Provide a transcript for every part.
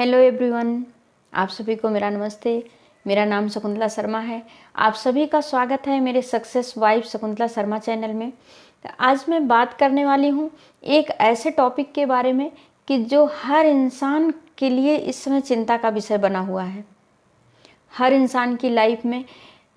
Hello everyone, आप सभी को मेरा नमस्ते। मेरा नाम शकुंतला शर्मा है। आप सभी का स्वागत है मेरे success wife Shakuntala Sharma channel में। तो आज मैं बात करने वाली हूँ एक ऐसे टॉपिक के बारे में कि जो हर इंसान के लिए इस समय चिंता का विषय बना हुआ है। हर इंसान की लाइफ में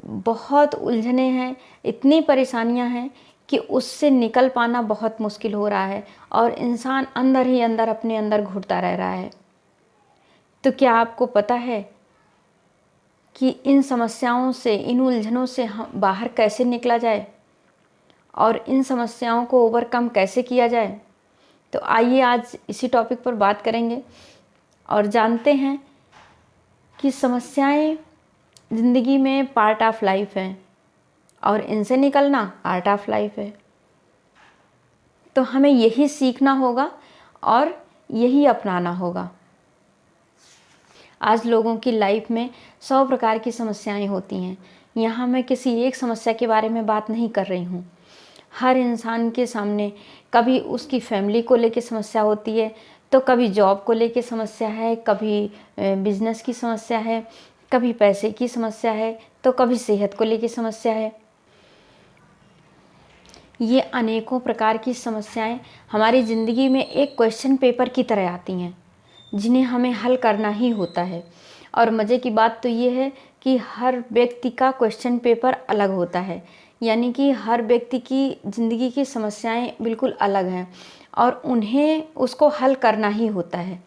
बहुत उलझने हैं, इतनी परेशानियाँ हैं कि उससे निकल पाना बहुत मुश्किल हो रहा है और इंसान अंदर ही अंदर अपने अंदर घुटता रह रहा है। तो क्या आपको पता है कि इन समस्याओं से, इन उलझनों से हम बाहर कैसे निकला जाए और इन समस्याओं को ओवरकम कैसे किया जाए? तो आइए आज इसी टॉपिक पर बात करेंगे और जानते हैं कि समस्याएं ज़िंदगी में पार्ट ऑफ लाइफ हैं और इनसे निकलना आर्ट ऑफ लाइफ है। तो हमें यही सीखना होगा और यही अपनाना होगा। आज लोगों की लाइफ में 100 प्रकार की समस्याएं होती हैं। यहाँ मैं किसी एक समस्या के बारे में बात नहीं कर रही हूँ। हर इंसान के सामने कभी उसकी फैमिली को लेके समस्या होती है, तो कभी जॉब को लेके समस्या है, कभी बिजनेस की समस्या है, कभी पैसे की समस्या है, तो कभी सेहत को लेके समस्या है। ये अनेकों प्रकार की समस्याएं हमारी ज़िंदगी में एक क्वेश्चन पेपर की तरह आती हैं, जिन्हें हमें हल करना ही होता है। और मज़े की बात तो ये है कि हर व्यक्ति का क्वेश्चन पेपर अलग होता है, यानी कि हर व्यक्ति की ज़िंदगी की समस्याएं बिल्कुल अलग हैं और उन्हें उसको हल करना ही होता है।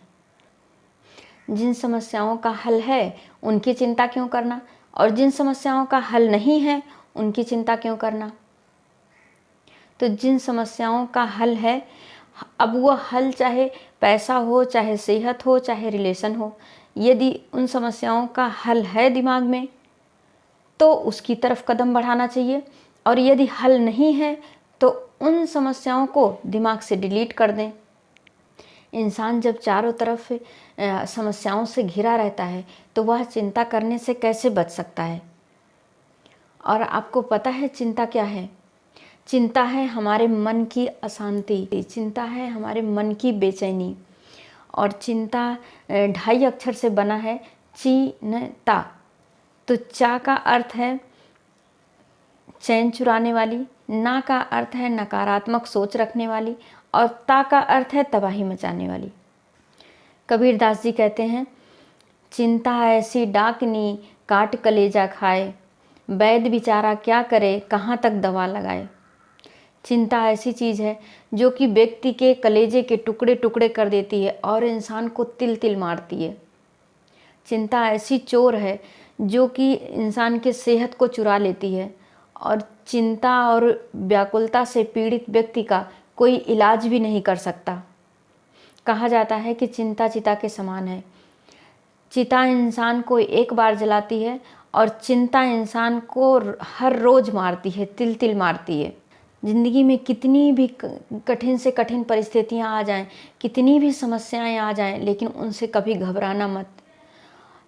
जिन समस्याओं का हल है उनकी चिंता क्यों करना, और जिन समस्याओं का हल नहीं है उनकी चिंता क्यों करना। तो जिन समस्याओं का हल है, अब वो हल चाहे पैसा हो, चाहे सेहत हो, चाहे रिलेशन हो, यदि उन समस्याओं का हल है दिमाग में तो उसकी तरफ कदम बढ़ाना चाहिए, और यदि हल नहीं है तो उन समस्याओं को दिमाग से डिलीट कर दें। इंसान जब चारों तरफ समस्याओं से घिरा रहता है तो वह चिंता करने से कैसे बच सकता है? और आपको पता है चिंता क्या है? चिंता है हमारे मन की अशांति, चिंता है हमारे मन की बेचैनी। और चिंता 2.5 अक्षर से बना है, चिंता। तो चा का अर्थ है चैन चुराने वाली, ना का अर्थ है नकारात्मक सोच रखने वाली, और ता का अर्थ है तबाही मचाने वाली। कबीरदास जी कहते हैं, चिंता ऐसी डाकनी काट कलेजा खाए, वैद्य बेचारा क्या करे कहाँ तक दवा लगाए। चिंता ऐसी चीज़ है जो कि व्यक्ति के कलेजे के टुकड़े टुकड़े कर देती है और इंसान को तिल तिल मारती है। चिंता ऐसी चोर है जो कि इंसान के सेहत को चुरा लेती है, और चिंता और व्याकुलता से पीड़ित व्यक्ति का कोई इलाज भी नहीं कर सकता। कहा जाता है कि चिंता चिता के समान है। चिता इंसान को एक बार जलाती है और चिंता इंसान को हर रोज़ मारती है, तिल तिल मारती है। ज़िंदगी में कितनी भी कठिन से कठिन परिस्थितियाँ आ जाएं, कितनी भी समस्याएं आ जाएं, लेकिन उनसे कभी घबराना मत,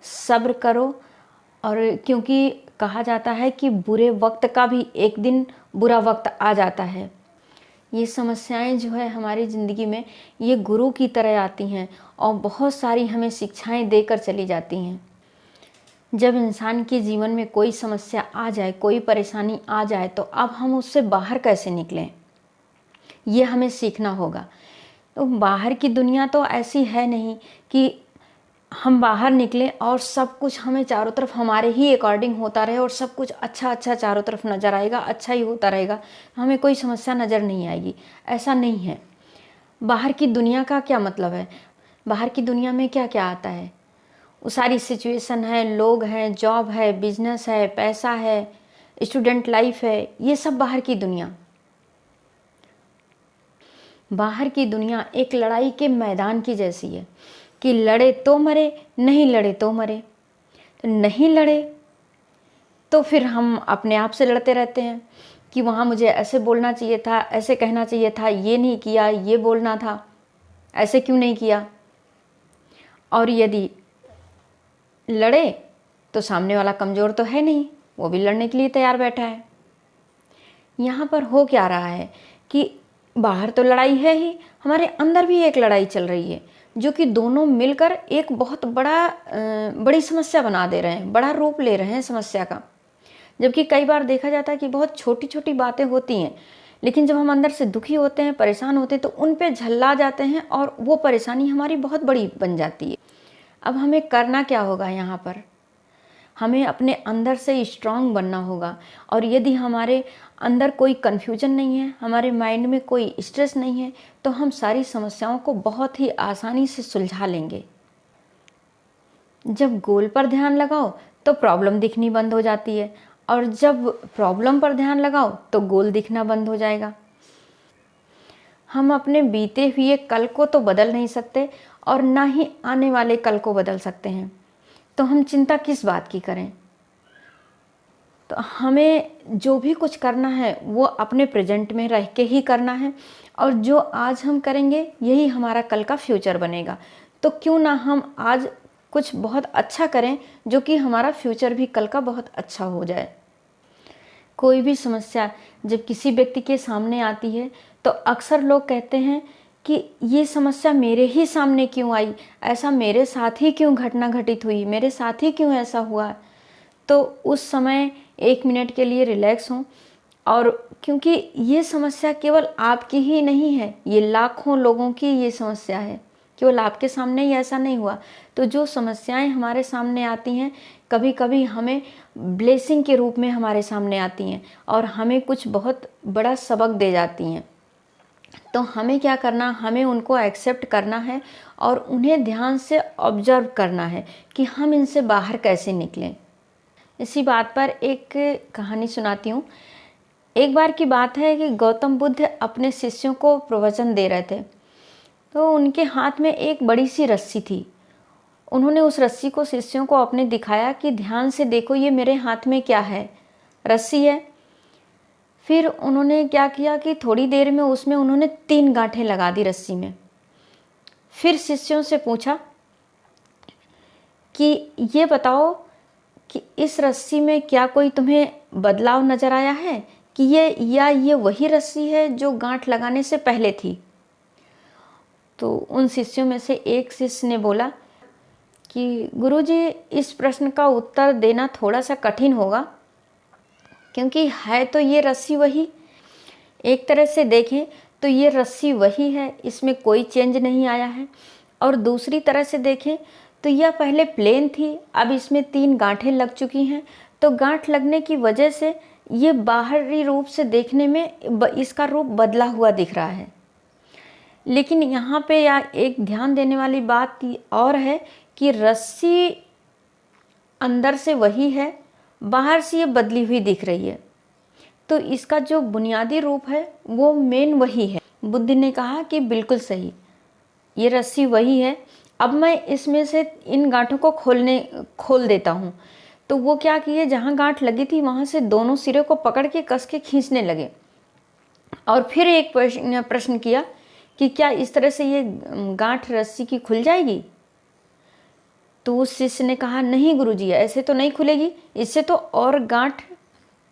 सब्र करो। और क्योंकि कहा जाता है कि बुरे वक्त का भी एक दिन बुरा वक्त आ जाता है। ये समस्याएं जो है हमारी ज़िंदगी में, ये गुरु की तरह आती हैं और बहुत सारी हमें शिक्षाएं देकर चली जाती हैं। जब इंसान के जीवन में कोई समस्या आ जाए, कोई परेशानी आ जाए, तो अब हम उससे बाहर कैसे निकलें, ये हमें सीखना होगा। तो बाहर की दुनिया तो ऐसी है नहीं कि हम बाहर निकलें और सब कुछ हमें चारों तरफ हमारे ही अकॉर्डिंग होता रहे और सब कुछ अच्छा अच्छा चारों तरफ नज़र आएगा, अच्छा ही होता रहेगा, हमें कोई समस्या नज़र नहीं आएगी। ऐसा नहीं है। बाहर की दुनिया का क्या मतलब है? बाहर की दुनिया में क्या क्या आता है? वो सारी सिचुएशन है, लोग हैं, जॉब है, बिजनेस है, पैसा है, स्टूडेंट लाइफ है, ये सब बाहर की दुनिया। बाहर की दुनिया एक लड़ाई के मैदान की जैसी है कि लड़े तो मरे, नहीं लड़े तो मरे। तो नहीं लड़े तो फिर हम अपने आप से लड़ते रहते हैं कि वहाँ मुझे ऐसे बोलना चाहिए था, ऐसे कहना चाहिए था, ये नहीं किया, ये बोलना था, ऐसे क्यों नहीं किया। और यदि लड़े तो सामने वाला कमज़ोर तो है नहीं, वो भी लड़ने के लिए तैयार बैठा है। यहाँ पर हो क्या रहा है कि बाहर तो लड़ाई है ही, हमारे अंदर भी एक लड़ाई चल रही है। जो कि दोनों मिलकर एक बहुत बड़ी समस्या बना दे रहे हैं, बड़ा रूप ले रहे हैं समस्या का। जबकि कई बार देखा जाता है कि बहुत छोटी छोटी बातें होती हैं, लेकिन जब हम अंदर से दुखी होते हैं, परेशान होते हैं, तो उन पे झल्ला जाते हैं और वो परेशानी हमारी बहुत बड़ी बन जाती है। अब हमें करना क्या होगा यहाँ पर? हमें अपने अंदर से स्ट्रांग बनना होगा। और यदि हमारे अंदर कोई कन्फ्यूजन नहीं है, हमारे माइंड में कोई स्ट्रेस नहीं है, तो हम सारी समस्याओं को बहुत ही आसानी से सुलझा लेंगे। जब गोल पर ध्यान लगाओ तो प्रॉब्लम दिखनी बंद हो जाती है, और जब प्रॉब्लम पर ध्यान लगाओ तो गोल दिखना बंद हो जाएगा। हम अपने बीते हुए कल को तो बदल नहीं सकते और ना ही आने वाले कल को बदल सकते हैं, तो हम चिंता किस बात की करें? तो हमें जो भी कुछ करना है वो अपने प्रेजेंट में रह के ही करना है, और जो आज हम करेंगे यही हमारा कल का फ्यूचर बनेगा। तो क्यों ना हम आज कुछ बहुत अच्छा करें, जो कि हमारा फ्यूचर भी कल का बहुत अच्छा हो जाए। कोई भी समस्या जब किसी व्यक्ति के सामने आती है तो अक्सर लोग कहते हैं कि ये समस्या मेरे ही सामने क्यों आई, ऐसा मेरे साथ ही क्यों घटना घटित हुई, मेरे साथ ही क्यों ऐसा हुआ। तो उस समय 1 मिनट के लिए रिलैक्स हों, और क्योंकि ये समस्या केवल आपकी ही नहीं है, ये लाखों लोगों की ये समस्या है, केवल आपके सामने ही ऐसा नहीं हुआ। तो जो समस्याएं हमारे सामने आती हैं, कभी कभी हमें ब्लेसिंग के रूप में हमारे सामने आती हैं और हमें कुछ बहुत बड़ा सबक दे जाती हैं। तो हमें क्या करना, हमें उनको एक्सेप्ट करना है और उन्हें ध्यान से ऑब्जर्व करना है कि हम इनसे बाहर कैसे निकलें। इसी बात पर एक कहानी सुनाती हूँ। एक बार की बात है कि गौतम बुद्ध अपने शिष्यों को प्रवचन दे रहे थे, तो उनके हाथ में एक बड़ी सी रस्सी थी। उन्होंने उस रस्सी को शिष्यों को अपने दिखाया कि ध्यान से देखो, ये मेरे हाथ में क्या है, रस्सी है। फिर उन्होंने क्या किया कि थोड़ी देर में उसमें उन्होंने 3 गांठें लगा दी रस्सी में। फिर शिष्यों से पूछा कि ये बताओ कि इस रस्सी में क्या कोई तुम्हें बदलाव नजर आया है, कि ये वही रस्सी है जो गांठ लगाने से पहले थी। तो उन शिष्यों में से एक शिष्य ने बोला कि गुरुजी, इस प्रश्न का उत्तर देना थोड़ा सा कठिन होगा, क्योंकि है तो ये रस्सी वही। एक तरह से देखें तो ये रस्सी वही है, इसमें कोई चेंज नहीं आया है। और दूसरी तरह से देखें तो यह पहले प्लेन थी, अब इसमें 3 गांठें लग चुकी हैं। तो गांठ लगने की वजह से ये बाहरी रूप से देखने में इसका रूप बदला हुआ दिख रहा है। लेकिन यहाँ पे एक ध्यान देने वाली बात और है कि रस्सी अंदर से वही है, बाहर से ये बदली हुई दिख रही है। तो इसका जो बुनियादी रूप है वो मेन वही है। बुद्ध ने कहा कि बिल्कुल सही, ये रस्सी वही है, अब मैं इसमें से इन गांठों को खोल देता हूँ। तो वो क्या किए, जहाँ गांठ लगी थी वहाँ से दोनों सिरे को पकड़ के कस के खींचने लगे। और फिर एक प्रश्न किया कि क्या इस तरह से ये गांठ रस्सी की खुल जाएगी? तो उस शिष्य ने कहा, नहीं गुरुजी, ऐसे तो नहीं खुलेगी, इससे तो और गांठ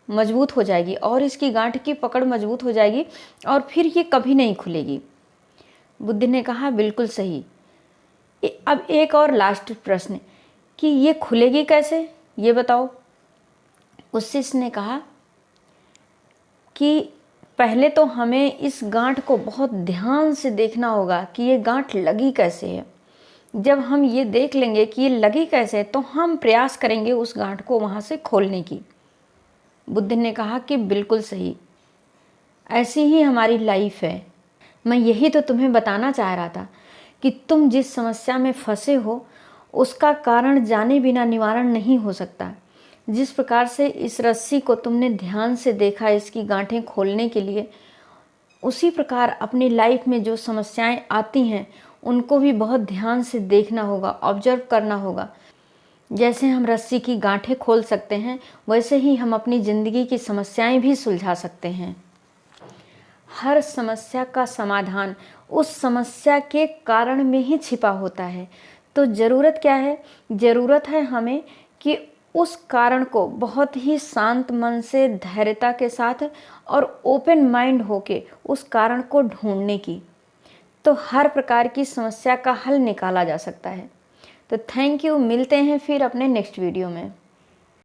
मजबूत हो जाएगी और इसकी गांठ की पकड़ मजबूत हो जाएगी और फिर ये कभी नहीं खुलेगी। बुद्ध ने कहा, बिल्कुल सही। अब एक और लास्ट प्रश्न कि ये खुलेगी कैसे, ये बताओ। उस शिष्य ने कहा कि पहले तो हमें इस गांठ को बहुत ध्यान से देखना होगा कि ये गांठ लगी कैसे है। जब हम ये देख लेंगे कि ये लगी कैसे है, तो हम प्रयास करेंगे उस गांठ को वहाँ से खोलने की। बुद्ध ने कहा कि बिल्कुल सही, ऐसी ही हमारी लाइफ है। मैं यही तो तुम्हें बताना चाह रहा था कि तुम जिस समस्या में फंसे हो उसका कारण जाने बिना निवारण नहीं हो सकता। जिस प्रकार से इस रस्सी को तुमने ध्यान से देखा इसकी गांठें खोलने के लिए, उसी प्रकार अपनी लाइफ में जो समस्याएं आती हैं उनको भी बहुत ध्यान से देखना होगा, ऑब्जर्व करना होगा। जैसे हम रस्सी की गांठें खोल सकते हैं, वैसे ही हम अपनी ज़िंदगी की समस्याएं भी सुलझा सकते हैं। हर समस्या का समाधान उस समस्या के कारण में ही छिपा होता है। तो ज़रूरत क्या है? ज़रूरत है हमें कि उस कारण को बहुत ही शांत मन से, धैर्यता के साथ और ओपन माइंड होके उस कारण को ढूंढने की। तो हर प्रकार की समस्या का हल निकाला जा सकता है। तो थैंक यू, मिलते हैं फिर अपने नेक्स्ट वीडियो में।